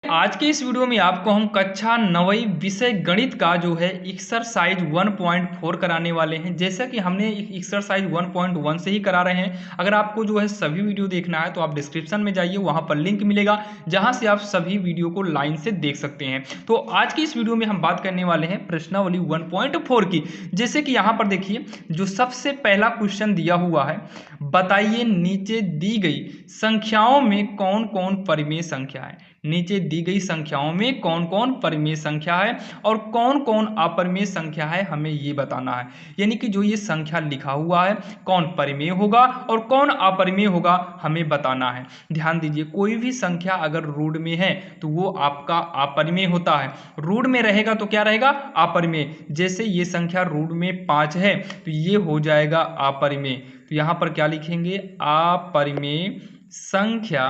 आज के इस वीडियो में आपको हम कक्षा 9वीं विषय गणित का जो है एक्सरसाइज 1.4 कराने वाले हैं। जैसा कि हमने एक्सरसाइज 1.1 से ही करा रहे हैं। अगर आपको जो है सभी वीडियो देखना है तो आप डिस्क्रिप्शन में जाइए, वहां पर लिंक मिलेगा जहां से आप सभी वीडियो को लाइन से देख सकते हैं। तो आज की इस वीडियो में हम बात करने वाले हैं प्रश्नावली 1.4 की। जैसे कि यहाँ पर देखिए, जो सबसे पहला क्वेश्चन दिया हुआ है, बताइए नीचे दी गई संख्याओं में कौन कौन परिमेय संख्या है। नीचे दी गई संख्याओं में कौन कौन परिमेय संख्या है और कौन कौन अपरिमेय संख्या है, हमें ये बताना है। यानी कि जो ये संख्या लिखा हुआ है, कौन परिमेय होगा और कौन अपरिमेय होगा, हमें बताना है। ध्यान दीजिए, कोई भी संख्या अगर रूट में है तो वो आपका अपरिमेय होता है। रूट में रहेगा तो क्या रहेगा, अपरिमेय। जैसे ये संख्या रूट में 5 है तो ये हो जाएगा अपरिमेय। तो यहाँ पर क्या लिखेंगे, अपरिमेय संख्या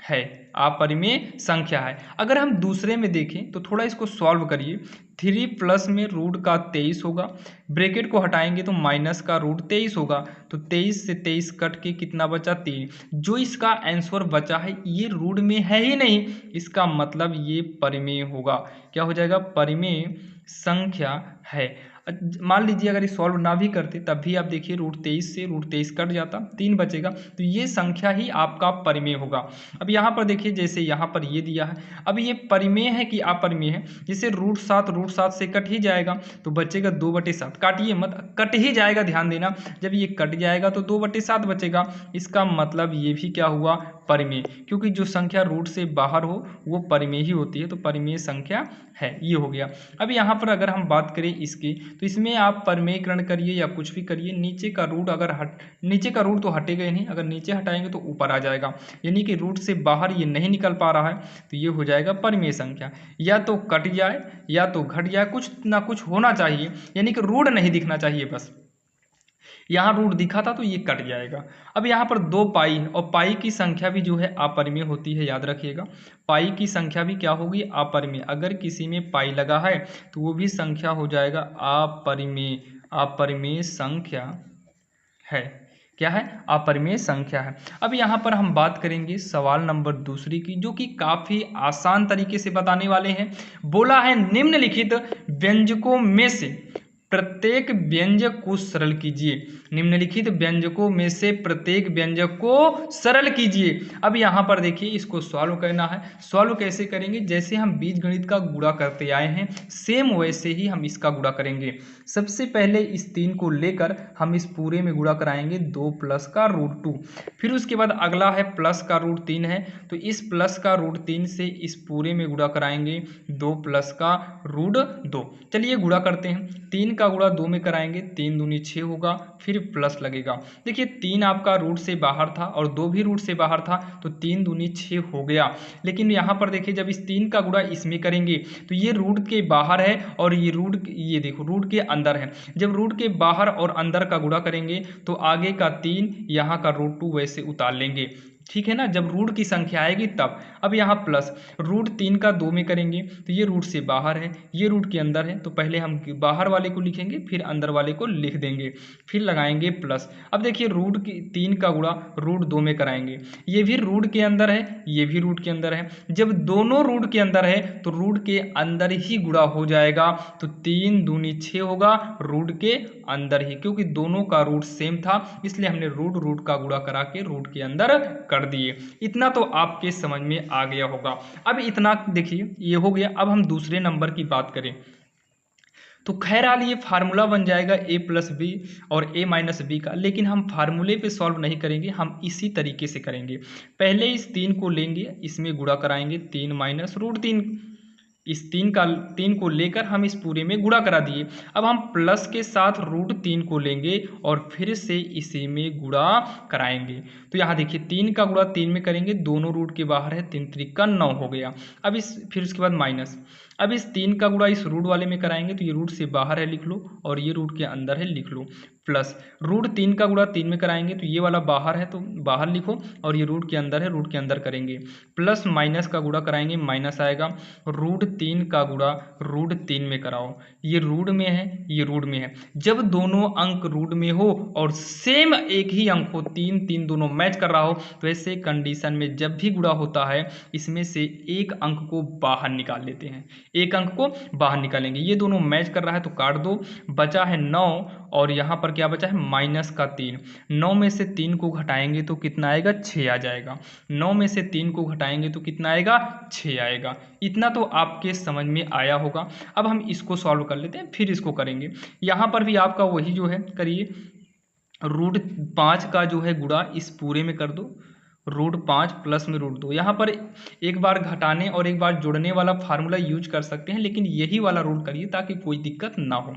है, अपरिमेय संख्या है। अगर हम दूसरे में देखें तो थोड़ा इसको सॉल्व करिए। 3 प्लस में रूट का 23 होगा, ब्रैकेट को हटाएंगे तो माइनस का रूट 23 होगा। तो 23 से 23 कट के कितना बचा, 3। जो इसका आंसर बचा है ये रूट में है ही नहीं, इसका मतलब ये परिमेय होगा। क्या हो जाएगा, परिमेय संख्या है। मान लीजिए अगर ये सॉल्व ना भी करते तब भी आप देखिए रूट 23 से रूट 23 कट जाता, 3 बचेगा, तो ये संख्या ही आपका परिमेय होगा। अब यहाँ पर देखिए, जैसे यहाँ पर ये दिया है, अब ये परिमेय है कि अपरिमेय है। जैसे रूट 7 से कट ही जाएगा तो बचेगा 2/7। काटिए मत, कट ही जाएगा, ध्यान देना। जब ये कट जाएगा तो 2/7 बचेगा। इसका मतलब ये भी क्या हुआ, परिमेय, क्योंकि जो संख्या रूट से बाहर हो वो परिमेय ही होती है। तो परिमेय संख्या है, ये हो गया। अब यहाँ पर अगर हम बात करें इसकी, तो इसमें आप परिमेयकरण करिए या कुछ भी करिए, नीचे का रूट अगर नीचे का रूट तो हटेगा ही नहीं, अगर नीचे हटाएंगे तो ऊपर आ जाएगा। यानी कि रूट से बाहर ये नहीं निकल पा रहा है तो ये हो जाएगा परिमेय संख्या। या तो कट जाए या तो घट जाए, कुछ ना कुछ होना चाहिए, यानी कि रूट नहीं दिखना चाहिए बस। यहाँ रूट दिखा था तो ये कट जाएगा। अब यहाँ पर 2 पाई है, और पाई की संख्या भी जो है अपरिमेय होती है, याद रखिएगा। पाई की संख्या भी क्या होगी, अपरिमेय। अगर किसी में पाई लगा है तो वो भी संख्या हो जाएगा अपरिमेय। अपरिमेय संख्या है, क्या है, अपरिमेय संख्या है। अब यहाँ पर हम बात करेंगे सवाल नंबर दूसरी की, जो कि काफी आसान तरीके से बताने वाले हैं। बोला है निम्नलिखित व्यंजकों में से प्रत्येक व्यंजक को सरल कीजिए। निम्नलिखित व्यंजकों में से प्रत्येक व्यंजक को सरल कीजिए। अब यहाँ पर देखिए, इसको सॉल्व करना है। सॉल्व कैसे करेंगे, जैसे हम बीजगणित का गुणा करते आए हैं सेम वैसे ही हम इसका गुणा करेंगे। सबसे पहले इस 3 को लेकर हम इस पूरे में गुणा कराएंगे, 2 प्लस का रूट 2। फिर उसके बाद अगला है प्लस का रूट 3 है, तो इस प्लस का रूट 3 से इस पूरे में गुणा कराएंगे, 2 प्लस का रूट 2। चलिए गुणा करते हैं। 3 का गुणा 2 में कराएंगे, 3 दूनी 6 होगा, फिर प्लस लगेगा। देखिए 3 आपका रूट से बाहर था और 2 भी रूट से बाहर था, तो 3 दूनी 6 हो गया। लेकिन यहाँ पर देखिए, जब इस 3 का गुणा इसमें करेंगे तो ये रूट के बाहर है और ये ये देखो रूट के अंदर है। जब रूट के बाहर और अंदर का गुणा करेंगे तो आगे का 3, यहाँ का रूट 2 वैसे उतार लेंगे, ठीक है ना, जब रूट की संख्या आएगी तब। अब यहाँ प्लस रूट 3 का 2 में करेंगे तो ये रूट से बाहर है, ये रूट के अंदर है, तो पहले हम बाहर वाले को लिखेंगे फिर अंदर वाले को लिख देंगे, फिर लगाएंगे प्लस। अब देखिए रूट की 3 का गुणा रूट 2 में कराएंगे, ये भी रूट के अंदर है, ये भी रूट के अंदर है। जब दोनों रूट के अंदर है तो रूट के अंदर ही गुणा हो जाएगा, तो 3 दूनी 6 होगा रूट के अंदर ही, क्योंकि दोनों का रूट सेम था इसलिए हमने रूट रूट का गुणा करा के रूट के अंदर कर दिए। इतना तो आपके समझ में आ गया होगा। अब इतना देखिए ये हो गया। अब हम दूसरे नंबर की बात करें तो खैरहाल ये फार्मूला बन जाएगा a प्लस बी और a माइनस बी का, लेकिन हम फार्मूले पे सॉल्व नहीं करेंगे, हम इसी तरीके से करेंगे। पहले इस 3 को लेंगे, इसमें गुणा कराएंगे, 3 माइनस रूट 3। इस 3 को लेकर हम इस पूरे में गुणा करा दिए। अब हम प्लस के साथ रूट 3 को लेंगे और फिर से इसी में गुणा कराएंगे। तो यहाँ देखिए 3 का गुणा 3 में करेंगे, दोनों रूट के बाहर है, 3 त्रिक का 9 हो गया। अब फिर उसके बाद माइनस। अब इस 3 का गुणा इस रूट वाले में कराएंगे तो ये रूट से बाहर है लिख लो, और ये रूट के अंदर है लिख लो, प्लस रूट 3 का गुणा 3 में कराएंगे तो ये वाला बाहर है तो बाहर लिखो, और ये रूट के अंदर है, रूट के अंदर करेंगे, प्लस माइनस का गुणा कराएंगे माइनस आएगा, रूट 3 का गुणा रूट 3 में कराओ, ये रूट में है ये रूट में है। जब दोनों अंक रूट में हो और सेम एक ही अंक हो, 3 3 दोनों मैच कर रहा हो, तो ऐसे कंडीशन में जब भी गुणा होता है इसमें से एक अंक को बाहर निकाल लेते हैं, एक अंक को बाहर निकालेंगे। ये दोनों मैच कर रहा है तो काट दो, बचा है 9, और यहाँ पर क्या बचा है माइनस का 3। 9 में से 3 को घटाएंगे तो कितना आएगा, 6 आ जाएगा। 9 में से 3 को घटाएंगे तो कितना आएगा, 6 आएगा। इतना तो आपके समझ में आया होगा। अब हम इसको सॉल्व कर लेते हैं, फिर इसको करेंगे। यहाँ पर भी आपका वही जो है करिए, रूट 5 का जो है गुणा इस पूरे में कर दो, रूट 5 प्लस में रूट 2। यहाँ पर एक बार घटाने और एक बार जोड़ने वाला फार्मूला यूज कर सकते हैं, लेकिन यही वाला रूट करिए ताकि कोई दिक्कत ना हो।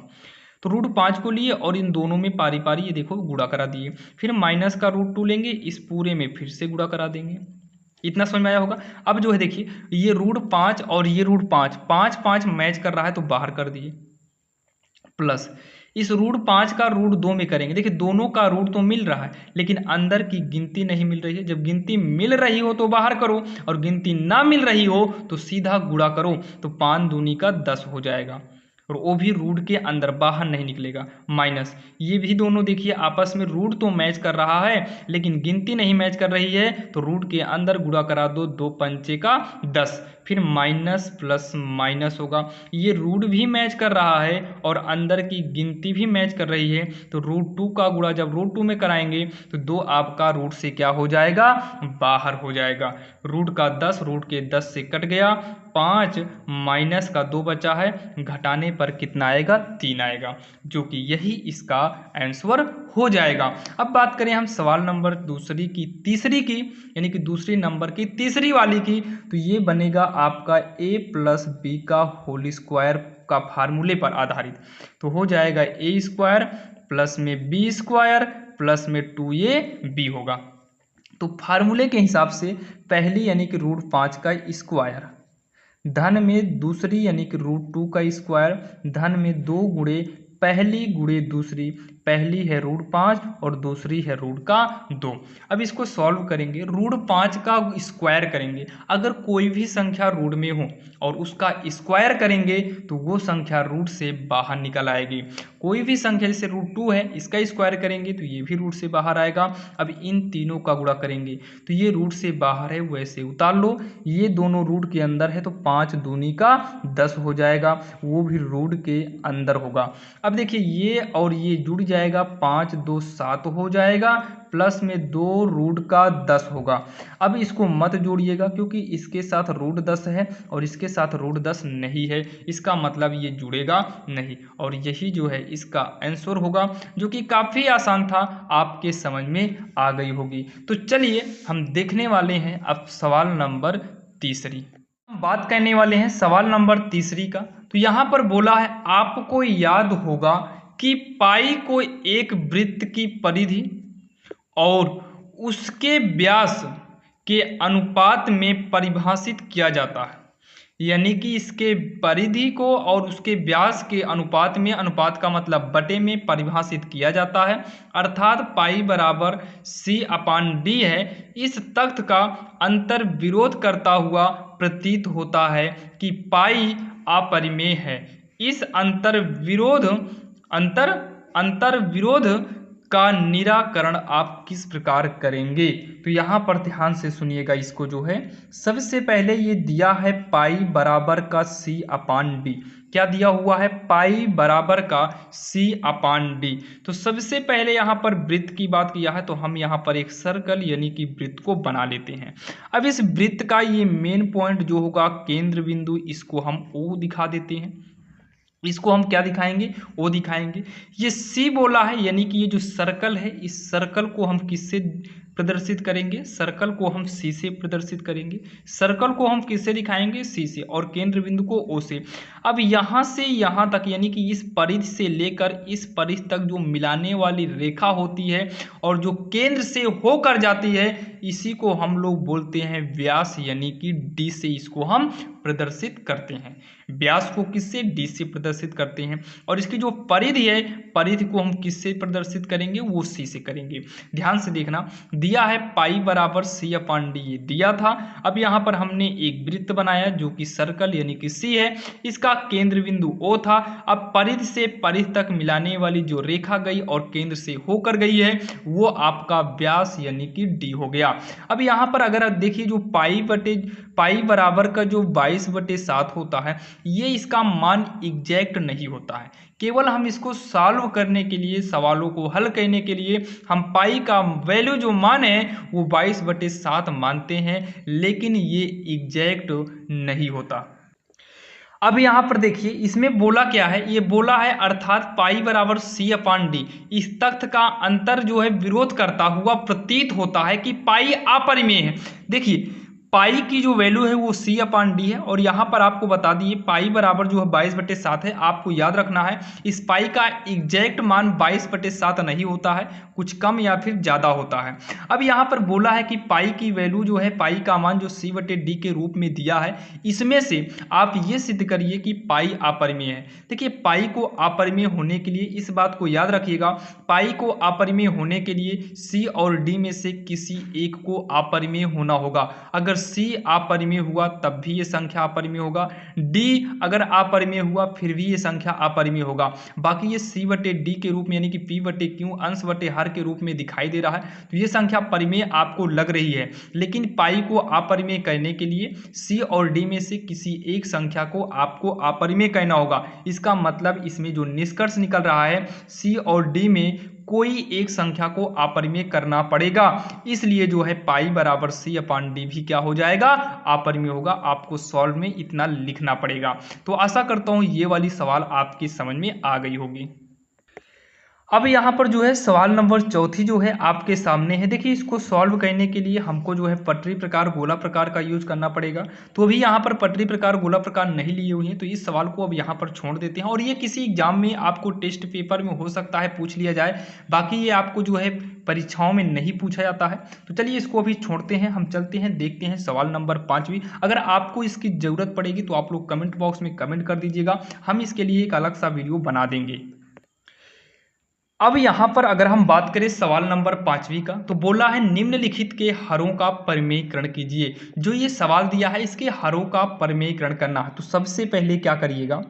तो रूट 5 को लिए और इन दोनों में पारी पारी ये देखो गुणा करा दिए, फिर माइनस का रूट 2 लेंगे, इस पूरे में फिर से गुणा करा देंगे। इतना समझ में आया होगा। अब जो है देखिए, ये रूट 5 और ये रूट 5 5 5 मैच कर रहा है तो बाहर कर दिए, प्लस इस रूट 5 का रूट 2 में करेंगे। देखिए दोनों का रूट तो मिल रहा है लेकिन अंदर की गिनती नहीं मिल रही है। जब गिनती मिल रही हो तो बाहर करो, और गिनती ना मिल रही हो तो सीधा गुणा करो, तो 5 दूनी का 10 हो जाएगा, और वो भी रूट के अंदर, बाहर नहीं निकलेगा। माइनस ये भी दोनों देखिए आपस में रूट तो मैच कर रहा है लेकिन गिनती नहीं मैच कर रही है, तो रूट के अंदर गुणा करा दो, 2 पंचे का 10, फिर माइनस प्लस माइनस होगा। ये रूट भी मैच कर रहा है और अंदर की गिनती भी मैच कर रही है, तो रूट 2 का गुणा जब रूट 2 में कराएंगे तो 2 आपका रूट से क्या हो जाएगा, बाहर हो जाएगा। रूट का 10 रूट के 10 से कट गया, 5 माइनस का 2 बचा है, घटाने पर कितना आएगा, 3 आएगा, जो कि यही इसका आंसर हो जाएगा। अब बात करें हम सवाल नंबर तीसरी की, यानी कि दूसरी नंबर की तीसरी वाली की, तो ये बनेगा आपका a प्लस बी का होल स्क्वायर का फार्मूले पर आधारित। तो हो जाएगा a स्क्वायर प्लस में b स्क्वायर प्लस में 2ab होगा। तो फार्मूले के हिसाब से पहली यानी कि रूट 5 का स्क्वायर धन में दूसरी यानी कि रूट 2 का स्क्वायर धन में 2 गुणे पहली गुणे दूसरी, पहली है रूट 5 और दूसरी है रूट का 2। अब इसको सॉल्व करेंगे, रूट 5 का स्क्वायर करेंगे। अगर कोई भी संख्या रूट में हो और उसका स्क्वायर करेंगे तो वो संख्या रूट से बाहर निकल आएगी। कोई भी संख्या जैसे रूट 2 है, इसका स्क्वायर करेंगे तो ये भी रूट से बाहर आएगा। अब इन तीनों का गुणा करेंगे तो ये रूट से बाहर है, वैसे उतार लो, ये दोनों रूट के अंदर है तो 5 दूनी का 10 हो जाएगा, वो भी रूट के अंदर होगा। अब देखिए ये और ये जुड़ जाएगा, 5 2 7 हो जाएगा, प्लस में 2 रूट का 10 होगा। अब इसको मत जोड़िएगा क्योंकि इसके साथ रूट 10 है और इसके साथ रूट 10 नहीं है, इसका मतलब ये जुड़ेगा नहीं, और यही जो है इसका आंसर होगा, जो कि काफ़ी आसान था, आपके समझ में आ गई होगी। तो चलिए हम देखने वाले हैं अब सवाल नंबर तीसरी। हम बात करने वाले हैं सवाल नंबर तीसरी का। तो यहाँ पर बोला है, आपको याद होगा कि पाई को एक वृत्त की परिधि और उसके व्यास के अनुपात में परिभाषित किया जाता है। यानी कि इसके परिधि को और उसके व्यास के अनुपात में, अनुपात का मतलब बटे में, परिभाषित किया जाता है, अर्थात पाई बराबर c/d है। इस तथ्य का अंतर विरोध करता हुआ प्रतीत होता है कि पाई अपरिमेय है। इस अंतर विरोध का निराकरण आप किस प्रकार करेंगे? तो यहाँ पर ध्यान से सुनिएगा इसको। जो है सबसे पहले ये दिया है पाई बराबर का c/d। क्या दिया हुआ है? पाई बराबर का c/d। तो सबसे पहले यहाँ पर वृत्त की बात किया है तो हम यहाँ पर एक सर्कल यानी कि वृत्त को बना लेते हैं। अब इस वृत्त का ये मेन पॉइंट जो होगा, केंद्र बिंदु, इसको हम O दिखा देते हैं। इसको हम क्या दिखाएंगे? O दिखाएंगे। ये C बोला है यानी कि ये जो सर्कल है, इस सर्कल को हम किससे प्रदर्शित करेंगे? सर्कल को हम C से प्रदर्शित करेंगे। सर्कल को हम किससे दिखाएंगे? C से, और केंद्र बिंदु को O से। अब यहाँ से यहाँ तक यानी कि इस परिधि से लेकर इस परिधि तक जो मिलाने वाली रेखा होती है और जो केंद्र से होकर जाती है, इसी को हम लोग बोलते हैं व्यास, यानी कि D से इसको हम प्रदर्शित करते हैं। व्यास को किससे? d से प्रदर्शित करते हैं। और इसकी जो परिधि है, परिधि को हम किससे प्रदर्शित करेंगे? वो c से करेंगे। ध्यान से देखना, दिया है पाई बराबर c/d, ये दिया था। अब यहाँ पर हमने एक वृत्त बनाया जो कि सर्कल यानी कि c है, इसका केंद्र बिंदु O था। अब परिधि से परिधि तक मिलाने वाली जो रेखा गई और केंद्र से होकर गई है वो आपका व्यास यानी कि d हो गया। अब यहाँ पर अगर आप देखिए, जो पाई बराबर का जो 22/7 होता है, ये इसका मान एग्जैक्ट नहीं होता है। केवल हम इसको सॉल्व करने के लिए, सवालों को हल करने के लिए हम पाई का वैल्यू जो मान है वो 22/7 मानते हैं, लेकिन ये एग्जैक्ट नहीं होता। अब यहाँ पर देखिए, इसमें बोला क्या है? ये बोला है अर्थात पाई बराबर c/d। इस तथ्य का अंतर जो है विरोध करता हुआ प्रतीत होता है कि पाई अपरिमेय है। देखिए, पाई की जो वैल्यू है वो c/d है, और यहाँ पर आपको बता दिए पाई बराबर जो है 22/7 है। आपको याद रखना है इस पाई का एग्जैक्ट मान 22/7 नहीं होता है, कुछ कम या फिर ज़्यादा होता है। अब यहाँ पर बोला है कि पाई की वैल्यू जो है, पाई का मान जो c/d के रूप में दिया है, इसमें से आप ये सिद्ध करिए कि पाई अपरिमेय है। देखिए, पाई को अपरिमेय होने के लिए इस बात को याद रखिएगा, पाई को अपरिमेय होने के लिए c और d में से किसी एक को अपरिमेय होना होगा। अगर c अपरिमेय हुआ तब भी ये संख्या अपरिमेय होगा, d अगर अपरिमेय हुआ फिर भी ये संख्या अपरिमेय होगा। बाकी ये c/d के रूप में यानी कि p/q अंश बटे हर के रूप में दिखाई दे रहा है, तो ये संख्या परिमेय आपको लग रही है। लेकिन पाई को अपरिमेय करने के लिए c और d में से किसी एक संख्या को आपको अपरिमेय कहना होगा। इसका मतलब इसमें जो निष्कर्ष निकल रहा है, c और d में कोई एक संख्या को अपरिमेय करना पड़ेगा। इसलिए जो है पाई बराबर c/d भी क्या हो जाएगा? अपरिमेय होगा। आपको सॉल्व में इतना लिखना पड़ेगा। तो आशा करता हूं ये वाली सवाल आपकी समझ में आ गई होगी। अब यहाँ पर जो है सवाल नंबर 4 जो है आपके सामने है। देखिए, इसको सॉल्व करने के लिए हमको जो है पटरी प्रकार गोला प्रकार का यूज करना पड़ेगा। तो अभी यहाँ पर पटरी प्रकार गोला प्रकार नहीं लिए हुए हैं, तो इस सवाल को अब यहाँ पर छोड़ देते हैं। और ये किसी एग्जाम में आपको टेस्ट पेपर में हो सकता है पूछ लिया जाए, बाकी ये आपको जो है परीक्षाओं में नहीं पूछा जाता है। तो चलिए इसको अभी छोड़ते हैं, हम चलते हैं, देखते हैं सवाल नंबर 5। अगर आपको इसकी ज़रूरत पड़ेगी तो आप लोग कमेंट बॉक्स में कमेंट कर दीजिएगा, हम इसके लिए एक अलग सा वीडियो बना देंगे। अब यहाँ पर अगर हम बात करें सवाल नंबर 5 का, तो बोला है निम्नलिखित के हरों का परिमेयीकरण कीजिए। जो ये सवाल दिया है इसके हरों का परिमेयीकरण करना है। तो सबसे पहले क्या करिएगा,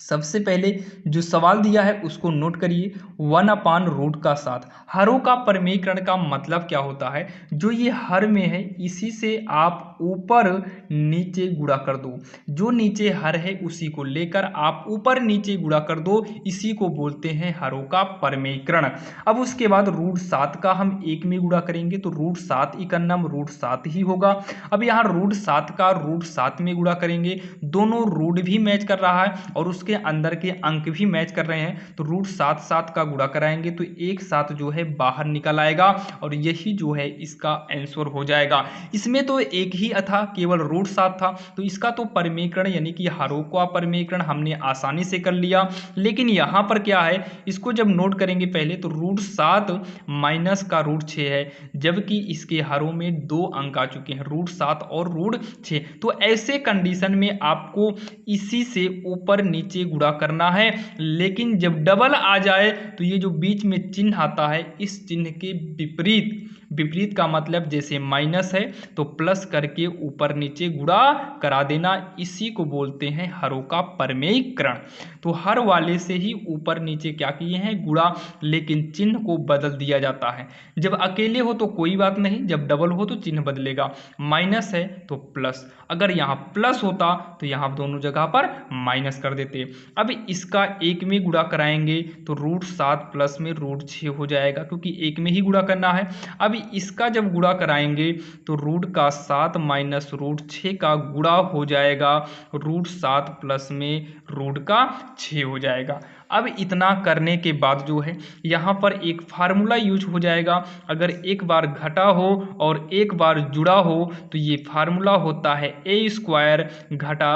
सबसे पहले जो सवाल दिया है उसको नोट करिए, 1/√7। हरों का परिमेयीकरण का मतलब क्या होता है? जो ये हर में है इसी से आप ऊपर नीचे गुणा कर दो। जो नीचे हर है उसी को लेकर आप ऊपर नीचे गुणा कर दो, इसी को बोलते हैं हरों का परिमेयीकरण। अब उसके बाद √7 का हम 1 में गुणा करेंगे तो √7 का नाम √7 ही होगा। अब यहाँ √7 का √7 में गुणा करेंगे, दोनों रूट भी मैच कर रहा है और उसके अंदर के अंक भी मैच कर रहे हैं, तो √7 का गुणा कराएंगे तो 1 7 जो है बाहर निकल आएगा और यही जो है इसका आंसर हो जाएगा। इसमें तो एक ही था, केवल √7 था, तो इसका तो परिमेयीकरण यानी कि हरों का परिमेयीकरण हमने आसानी से कर लिया। लेकिन यहाँ पर क्या है, इसको जब नोट करेंगे पहले तो √7 माइनस का √6 है, जबकि इसके हरों में 2 अंक आ चुके हैं, √7 और √6। तो ऐसे कंडीशन में आपको इसी से ऊपर नीचे गुणा करना है। लेकिन जब डबल आ जाए तो ये जो बीच में चिन्ह आता है, इस चिन्ह के विपरीत, विपरीत का मतलब जैसे माइनस है तो प्लस करके ऊपर नीचे गुणा करा देना, इसी को बोलते हैं हरों का परिमेयीकरण। तो हर वाले से ही ऊपर नीचे क्या किए हैं, गुणा, लेकिन चिन्ह को बदल दिया जाता है। जब अकेले हो तो कोई बात नहीं, जब डबल हो तो चिन्ह बदलेगा, माइनस है तो प्लस, अगर यहाँ प्लस होता तो यहाँ दोनों जगह पर माइनस कर देते। अब इसका 1 में गुणा कराएंगे तो √7 प्लस में √6 हो जाएगा, क्योंकि 1 में ही गुणा करना है। अब इसका जब गुणा कराएंगे तो √7 माइनस √6 का गुणा हो जाएगा, √7 प्लस में √6 हो जाएगा। अब इतना करने के बाद जो है यहाँ पर एक फार्मूला यूज हो जाएगा। अगर एक बार घटा हो और एक बार जुड़ा हो तो ये फार्मूला होता है a² घटा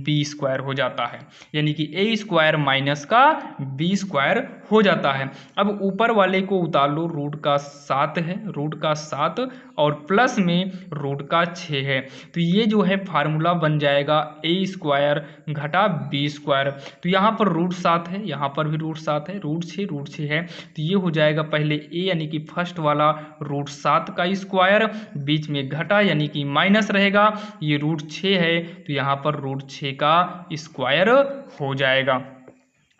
b² हो जाता है, यानी कि a² माइनस का b² हो जाता है। अब ऊपर वाले को उतार लो, √7 है, √7 और प्लस में रूट का 6 है। तो ये जो है फार्मूला बन जाएगा ए स्क्वायर घटा बी स्क्वायर। तो यहाँ पर रूट 7 है, यहाँ पर भी रूट 7 है, रूट 6 है। तो ये हो जाएगा पहले ए यानी कि फर्स्ट वाला रूट 7 का स्क्वायर, बीच में घटा यानी कि माइनस रहेगा, ये रूट 6 है तो यहाँ पर रूट 6 का स्क्वायर हो जाएगा।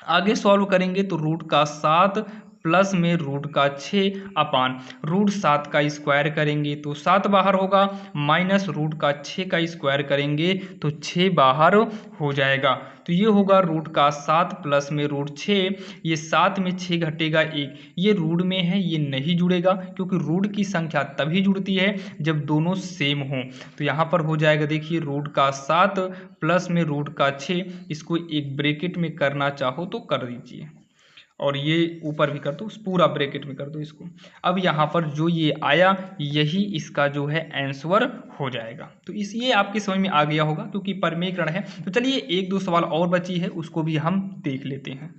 आगे सॉल्व करेंगे तो रूट का 7 प्लस में रूट का 6 अपान रूट 7 का स्क्वायर करेंगे तो 7 बाहर होगा, माइनस रूट का 6 का स्क्वायर करेंगे तो 6 बाहर हो जाएगा। तो ये होगा रूट का 7 प्लस में रूट 6, ये 7 में 6 घटेगा 1, ये रूट में है ये नहीं जुड़ेगा क्योंकि रूट की संख्या तभी जुड़ती है जब दोनों सेम हों। तो यहाँ पर हो जाएगा देखिए रूट का 7 प्लस में रूट का 6, इसको एक ब्रैकेट में करना चाहो तो कर दीजिए और ये ऊपर भी कर दो, पूरा ब्रैकेट में कर दो इसको। अब यहाँ पर जो ये आया यही इसका जो है आंसर हो जाएगा। तो ये आपकी समझ में आ गया होगा क्योंकि परमेयकरण है। तो चलिए एक दो सवाल और बची है उसको भी हम देख लेते हैं।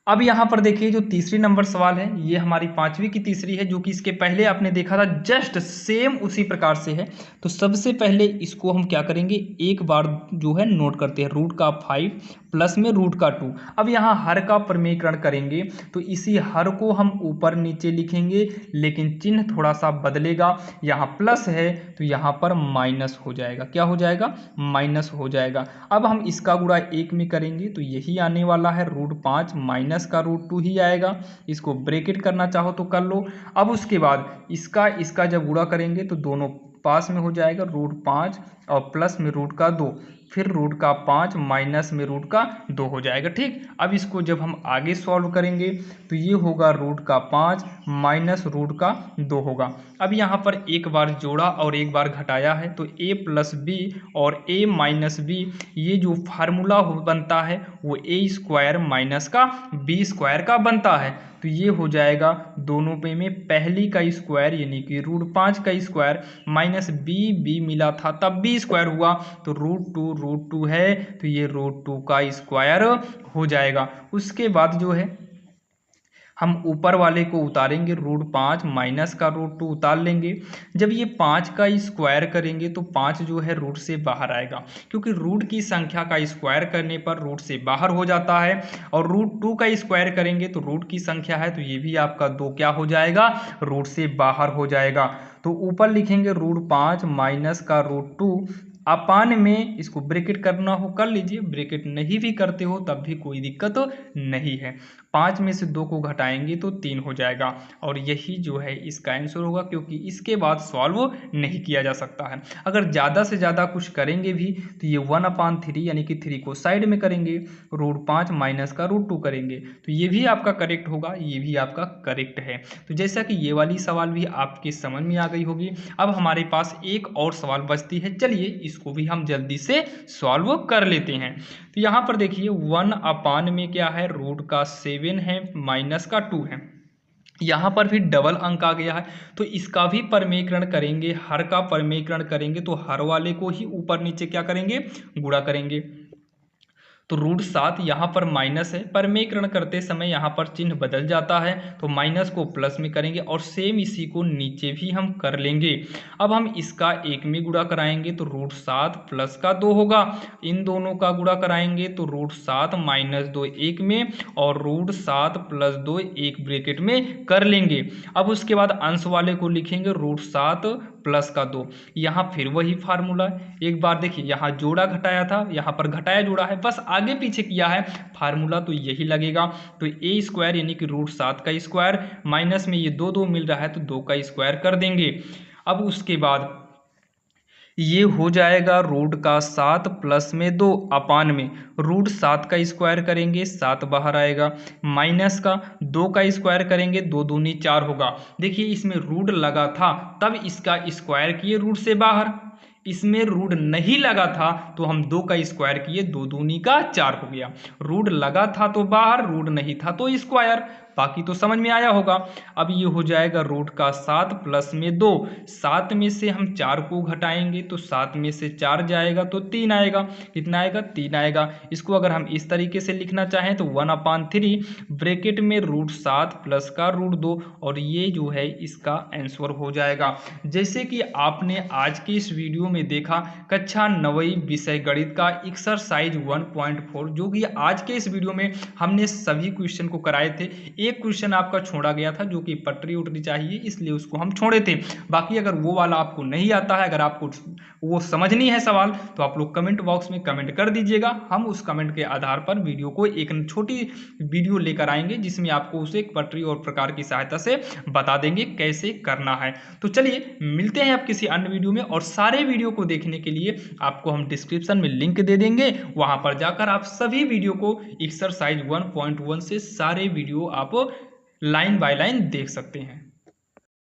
अब यहाँ पर देखिए जो तीसरी नंबर सवाल है ये हमारी 5वीं की तीसरी है, जो कि इसके पहले आपने देखा था जस्ट सेम उसी प्रकार से है। तो सबसे पहले इसको हम क्या करेंगे, एक बार जो है नोट करते हैं, रूट का 5 प्लस में रूट का 2। अब यहाँ हर का परमेयकरण करेंगे तो इसी हर को हम ऊपर नीचे लिखेंगे, लेकिन चिन्ह थोड़ा सा बदलेगा, यहाँ प्लस है तो यहाँ पर माइनस हो जाएगा। क्या हो जाएगा, माइनस हो जाएगा। अब हम इसका गुणा 1 में करेंगे तो यही आने वाला है रूट 5 माइनस का रूट 2 ही आएगा। इसको ब्रैकेट करना चाहो तो कर लो। अब उसके बाद इसका जब गुणा करेंगे तो दोनों पास में हो जाएगा, रूट 5 और प्लस में रूट का 2, फिर रूट का 5 माइनस में रूट का 2 हो जाएगा। ठीक, अब इसको जब हम आगे सॉल्व करेंगे तो ये होगा रूट का 5 माइनस रूट का 2 होगा। अब यहाँ पर एक बार जोड़ा और एक बार घटाया है तो a प्लस बी और a माइनस बी, ये जो फार्मूला बनता है वो a स्क्वायर माइनस का b स्क्वायर का बनता है। तो ये हो जाएगा दोनों पे में पहली का स्क्वायर यानी कि रूट 5 का स्क्वायर माइनस बी मिला था तब b स्क्वायर हुआ तो रूट 2 है तो ये रूट 2 का स्क्वायर हो जाएगा। उसके बाद जो है हम ऊपर वाले को उतारेंगे, रूट 5 माइनस का रूट 2 उतार लेंगे। जब ये 5 का स्क्वायर करेंगे तो 5 जो है रूट से बाहर आएगा, क्योंकि रूट की संख्या का स्क्वायर करने पर रूट से बाहर हो जाता है। और रूट 2 का स्क्वायर करेंगे तो रूट की संख्या है तो ये भी आपका 2 क्या हो जाएगा, रूट से बाहर हो जाएगा। तो ऊपर लिखेंगे रूट 5 माइनस का रूट 2 अपान में, इसको ब्रैकेट करना हो कर लीजिए, ब्रैकेट नहीं भी करते हो तब भी कोई दिक्कत नहीं है। 5 में से 2 को घटाएंगे तो 3 हो जाएगा और यही जो है इसका आंसर होगा, क्योंकि इसके बाद सॉल्व नहीं किया जा सकता है। अगर ज़्यादा से ज़्यादा कुछ करेंगे भी तो ये 1/3 यानी कि 3 को साइड में करेंगे, रूट 5 माइनस का रूट 2 करेंगे तो ये भी आपका करेक्ट होगा, ये भी आपका करेक्ट है। तो जैसा कि ये वाली सवाल भी आपकी समझ में आ गई होगी। अब हमारे पास एक और सवाल बचती है, चलिए इसको भी हम जल्दी से सॉल्व कर लेते हैं। तो यहाँ पर देखिए 1 में क्या है, रूट का 7 है माइनस का 2 है। यहाँ पर भी डबल अंक आ गया है तो इसका भी परमेयकरण करेंगे, हर का परमेयकरण करेंगे तो हर वाले को ही ऊपर नीचे क्या करेंगे, गुणा करेंगे। तो रूट 7 यहाँ पर माइनस है, परमेयकरण करते समय यहाँ पर चिन्ह बदल जाता है तो माइनस को प्लस में करेंगे और सेम इसी को नीचे भी हम कर लेंगे। अब हम इसका 1 में गुणा कराएंगे तो रूट 7 प्लस का 2 होगा, इन दोनों का गुणा कराएंगे तो रूट 7 माइनस 2 1 में और रूट 7 प्लस 2 एक ब्रैकेट में कर लेंगे। अब उसके बाद अंश वाले को लिखेंगे रूट 7 प्लस का 2, यहाँ फिर वही फार्मूला। एक बार देखिए यहाँ जोड़ा घटाया था, यहाँ पर घटाया जोड़ा है, बस आगे पीछे किया है, फार्मूला तो यही लगेगा। तो ए स्क्वायर यानी कि रूट 7 का स्क्वायर माइनस में ये 2 मिल रहा है तो 2 का स्क्वायर कर देंगे। अब उसके बाद ये हो जाएगा रूट का 7 प्लस में 2 अपान में रूट 7 का स्क्वायर करेंगे 7 बाहर आएगा, माइनस का 2 का स्क्वायर करेंगे 2 दूनी 4 होगा। देखिए इसमें रूट लगा था तब इसका स्क्वायर किए रूट से बाहर, इसमें रूट नहीं लगा था तो हम 2 का स्क्वायर किए 2 दूनी का 4 हो गया। रूट लगा था तो बाहर, रूट नहीं था तो स्क्वायर, बाकी तो समझ में आया होगा। अब ये हो जाएगा रूट का 7 प्लस में 2, 7 में से हम 4 को घटाएंगे तो 7 में से 4 जाएगा तो 3 आएगा। कितना आएगा? 3 आएगा। इसको अगर हम इस तरीके से लिखना चाहें तो 1/3 ब्रैकेट में √7 प्लस का √2, और ये जो है इसका आंसर हो जाएगा। जैसे कि आपने आज के इस वीडियो में देखा कक्षा 9वीं विषय गणित का एक्सरसाइज 1.4, जो कि आज के इस वीडियो में हमने सभी क्वेश्चन को कराए थे। एक क्वेश्चन आपका छोड़ा गया था जो कि पटरी उटरी चाहिए, इसलिए उसको हम छोड़े थे। बाकी अगर वो वाला आपको नहीं आता है, अगर आपको वो समझनी है सवाल, तो आप लोग कमेंट बॉक्स में कमेंट कर दीजिएगा। हम उस कमेंट के आधार पर वीडियो को एक छोटी वीडियो लेकर आएंगे जिसमें आपको उसे एक पटरी और प्रकार की सहायता से बता देंगे कैसे करना है। तो चलिए मिलते हैं अब किसी अन्य वीडियो में, और सारे वीडियो को देखने के लिए आपको हम डिस्क्रिप्शन में लिंक दे देंगे, वहां पर जाकर आप सभी वीडियो को एक्सरसाइज 1.1 से सारे वीडियो आप लाइन बाय लाइन देख सकते हैं।